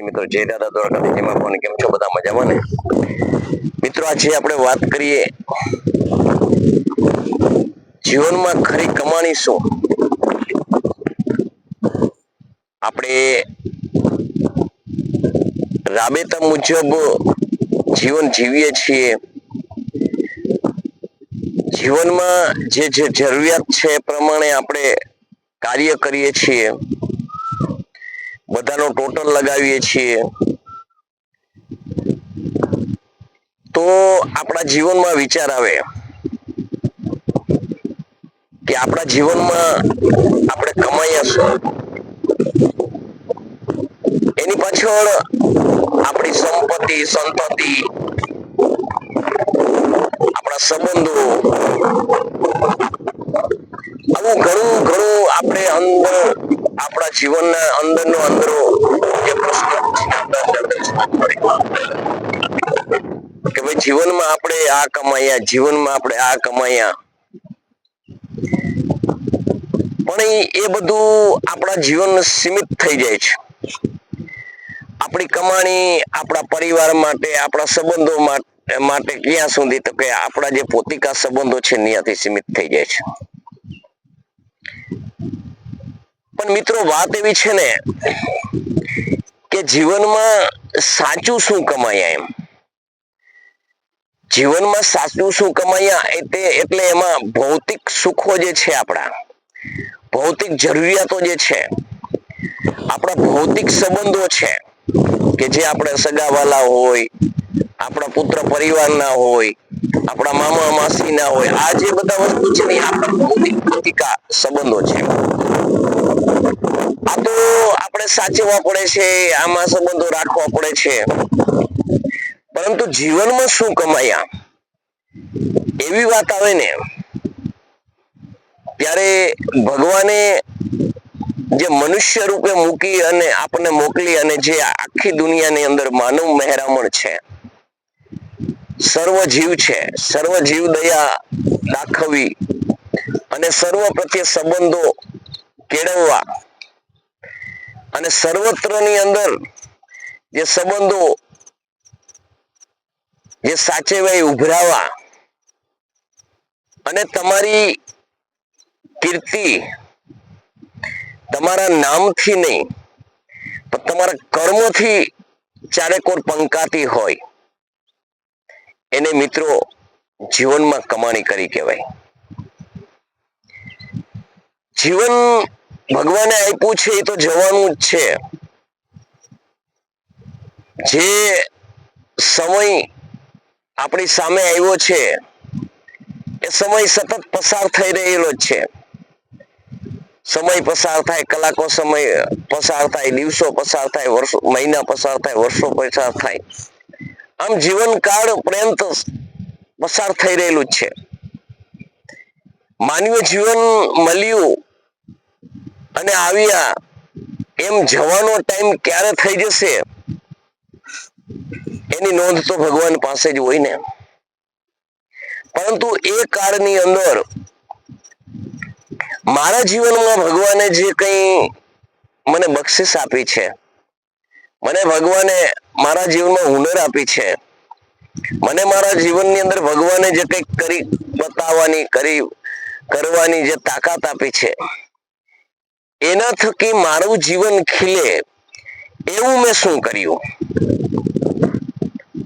મિત્રો જય દાદા દ્વારકાથી જેમાં કોને કેમ છો બધા મજામાં ને મિત્રો આજે આપણે વાત કરીએ જીવનમાં ખરી કમાણી શું આપણે રાબેતા મુજબ જીવન જીવીએ છીએ જીવનમાં જે જરૂરિયાત છે એ પ્રમાણે આપણે કાર્ય કરીએ છીએ બધાનો ટોટલ લગાવીએ છીએ તો આપણા જીવનમાં વિચાર આવે કે આપણા જીવનમાં આપણે કમાઈશું એની પાછળ આપણી સંપત્તિ સંતતિ આપણા સંબંધો આવું ઘણું આપણે અંદર આપણા જીવનના અંદરનો અંદરો જે પ્રશ્ન કે ભાઈ જીવનમાં આપણે આ કમાયા જીવનમાં આપણે આ કમાયા પણ એ બધું આપણા જીવન સીમિત થઈ જાય છે આપણી કમાણી આપણા પરિવાર માટે આપણા સંબંધો માટે ક્યાં સુધી તો કે આપણા જે પોતિકા સંબંધો છે ત્યાંથી સીમિત થઈ જાય છે પણ મિત્રો વાત એવી છે ને કે જીવનમાં સાચું શું કમાયા એમ જીવનમાં સાચું શું કમાયા એટલે એમાં ભૌતિક સુખો જે છે આપણા ભૌતિક જરૂરિયાતો જે છે આપણા ભૌતિક સંબંધો છે કે જે આપણે સગાવાલા હોય આપણા પુત્ર પરિવારના હોય આપણા મામા માસી ના હોય આ જે બધા વસ્તુ છે ને આપણા ભૌતિક પોતિકા સંબંધો છે આ તો આપણે સાચવવા પડે છે આમાં સંબંધો રાખવા પડે છે પરંતુ જીવનમાં શું કમાયા એવી વાત આવે ને ત્યારે ભગવાને જે મનુષ્ય રૂપે મૂકી અને આપણને મોકલી અને જે આખી દુનિયાની અંદર માનવ મહેરામણ છે સર્વ જીવ છે સર્વ જીવ દયા દાખવી અને સર્વ પ્રત્યે સંબંધો કેળવવા અને સર્વત્રની અંદર જે સંબંધો જે સાચેવાય ઉભરાવા અને તમારી કીર્તિ તમારા નામથી નહીં પણ તમારા કર્મોથી ચારેકોર પંકાતી હોય એને મિત્રો જીવનમાં કમાણી કરી કહેવાય જીવન ભગવાને આપ્યું છે એ તો જવાનું જ છે જે સમય આપણી સામે આવ્યો છે એ સમય સતત પસાર થઈ રહેલો જ છે સમય પસાર થાય કલાકો સમય પસાર થાય દિવસો પસાર થાય વર્ષો મહિના પસાર થાય વર્ષો પસાર થાય આમ જીવનકાળ પર્યંત પસાર થઈ રહેલું જ છે માનવીય જીવન મળ્યું અને આવ્યા એમ જવાનો ટાઈમ ક્યારે થઈ જશે એની નોંધ તો ભગવાન પાસે જ હોય ને પરંતુ એ કાળની અંદર મારા જીવનમાં ભગવાને જે કંઈ મને બક્ષિસ આપી છે મને ભગવાને મારા જીવનમાં હુનર આપી છે મને મારા જીવનની અંદર ભગવાને જે કંઈક કરી બતાવવાની કરવાની જે તાકાત આપી છે એના થકી મારું જીવન ખીલે એવું મેં શું કર્યું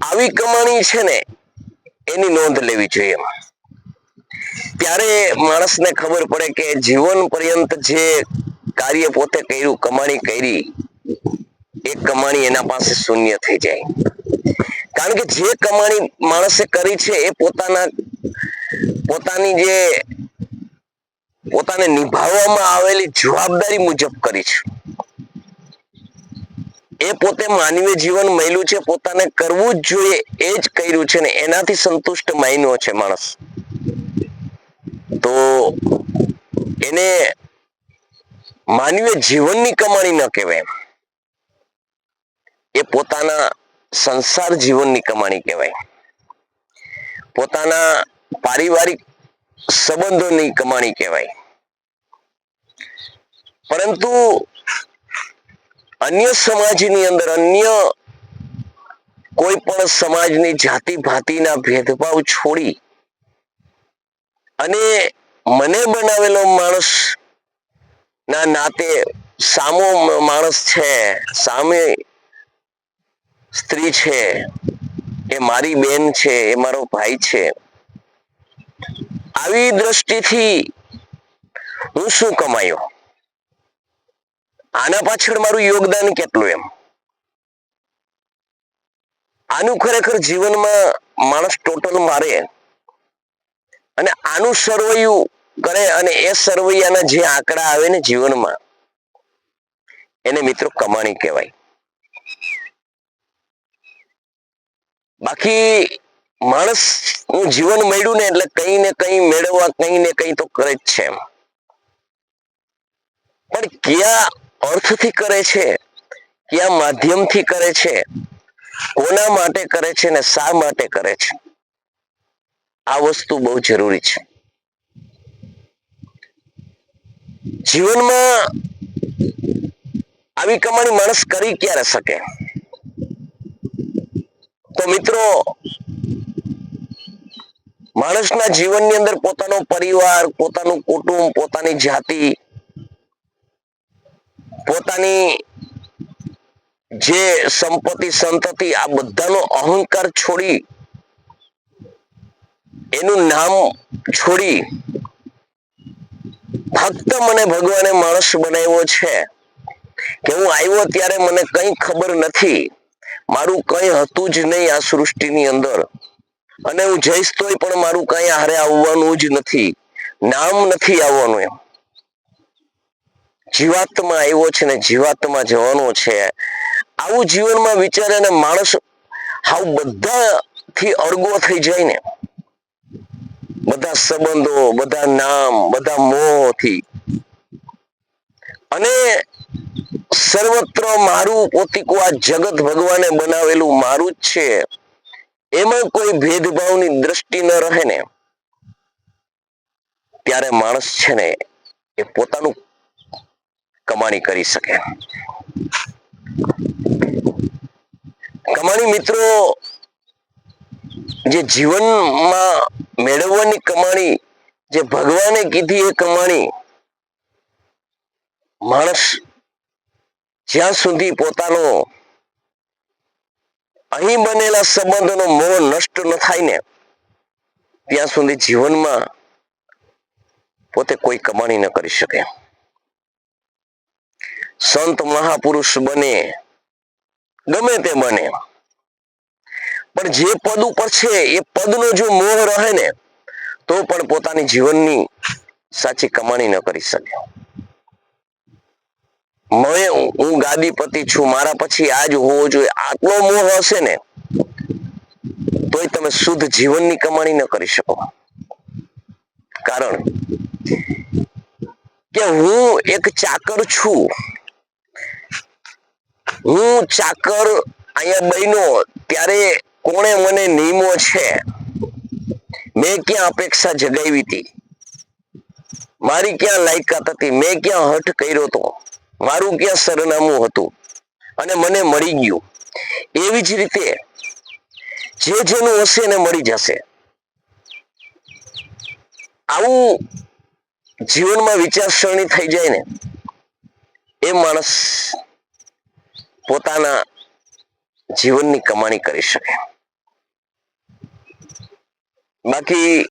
આવી કમાણી છે ને એની નોંધ લેવી જોઈએ ત્યારે માણસને ખબર પડે કે જીવન પર્યંત જે કાર્ય પોતે કર્યું કમાણી કરી એ કમાણી એના પાસે શૂન્ય થઈ જાય કારણ કે જે કમાણી માણસે કરી છે એ પોતાની જે પોતાને નિભાવવામાં આવેલી જવાબદારી મુજબ કરી છે એ પોતે માનવીય જીવન મળ્યું છે પોતાને કરવું જ જોઈએ એ જ કર્યું છે ને એનાથી સંતુષ્ટ માન્યો છે માણસ તો એને માનવીય જીવનની કમાણી ન કહેવાય એ પોતાના સંસાર જીવનની કમાણી કહેવાય પોતાના પારિવારિક સંબંધોની કમાણી કહેવાય પરંતુ અન્ય સમાજની અંદર, અન્ય કોઈ પણ સમાજની જાતિ ભાતિના ભેદભાવ છોડી અને મને બનાવેલો માણસ ના નાતે સામો માણસ છે, સામે સ્ત્રી છે, એ મારી બેન છે, એ મારો ભાઈ છે, આવી દ્રષ્ટિથી હું શું કમાયો, આના પાછળ મારું યોગદાન કેટલું, એમ આનું ખરેખર જીવનમાં માણસ ટોટલ મારે અને આનું સરવૈયું કરે અને એ સરવૈયાના જે આંકડા આવે ને જીવનમાં, એને મિત્રો કમાણી કહેવાય. બાકી માણસ નું જીવન મળ્યું ને એટલે કઈ ને કઈ મેળવવા કઈ ને કઈ તો કરે જ છે, પણ કયા અર્થથી કરે છે, કયા માધ્યમથી કરે છે, કોના માટે કરે છે ને શા માટે કરે છે, આ વસ્તુ બહુ જરૂરી છે. જીવનમાં આવી કમાણી માણસ કરી ક્યારે શકે? તો મિત્રો, માણસના જીવનની અંદર પોતાનો પરિવાર, પોતાનું કુટુંબ, પોતાની જાતિ, પોતાની જે સંપત્તિ સંતતિ, આ બધાનો અહંકાર છોડી, એનું નામ છોડી, ફક્ત મને ભગવાને માણસ બનાવ્યો છે કે હું આવ્યો ત્યારે મને કઈ ખબર નથી, મારું કઈ હતું જ નહીં આ સૃષ્ટિની અંદર, અને હું જઈશ તોય પણ મારું કઈ હારે આવવાનું જ નથી, નામ નથી આવવાનું, એમ જીવાત્મા આવ્યો છે ને જીવાત્મા જવાનો છે, આવું જીવનમાં વિચારે ને માણસ હાવ બધાથી અળગો થઈ જાય ને, બધા સંબંધો, બધા નામ, બધા મોહથી, અને સર્વત્ર મારું પોતીકું, આ જગત ભગવાને બનાવેલું મારું જ છે, એમાં કોઈ ભેદભાવની દ્રષ્ટિ ન રહે ને, ત્યારે માણસ છે ને એ પોતાનું કમાણી કરી શકે. કમાણી મિત્રો, જે જીવનમાં મેળવવાની કમાણી, જે ભગવાને કીધી એ કમાણી, માણસ જ્યાં સુધી પોતાનો અહીં બનેલા સંબંધોનો મોહ નષ્ટ ન થાય ને, ત્યાં સુધી જીવનમાં પોતે કોઈ કમાણી ન કરી શકે. સંત મહાપુરુષ બને, ગમે તે બને, પણ જે પદ ઉપર છે એ પદનો જો મોહ રહે ને, તો પણ પોતાની જીવનની સાચી કમાણી ન કરી શકે. હું ગાદીપતિ છું, મારા પછી આ જ હોવો જોઈએ, આટલો મોહ હશે ને તોય તમે શુદ્ધ જીવનની કમાણી ન કરી શકો. કારણ કે હું એક ચાકર છું, હું ચાકર અહીંયા બન્યો ત્યારે કોણે મને નિયમો છે, મેં ક્યાં અપેક્ષા જગાવી હતી, મારી ક્યાં લાયકાત હતી, મેં ક્યાં હઠ કર્યો હતો, મારું ક્યાં સરનામું હતું, અને મને મળી ગયું. એવી જ રીતે જે જેનું હશે એને મળી જશે. આવું જીવનમાં વિચારસરણી થઈ જાય ને, એ માણસ પોતાના જીવનની કમાણી કરી શકે. બાકી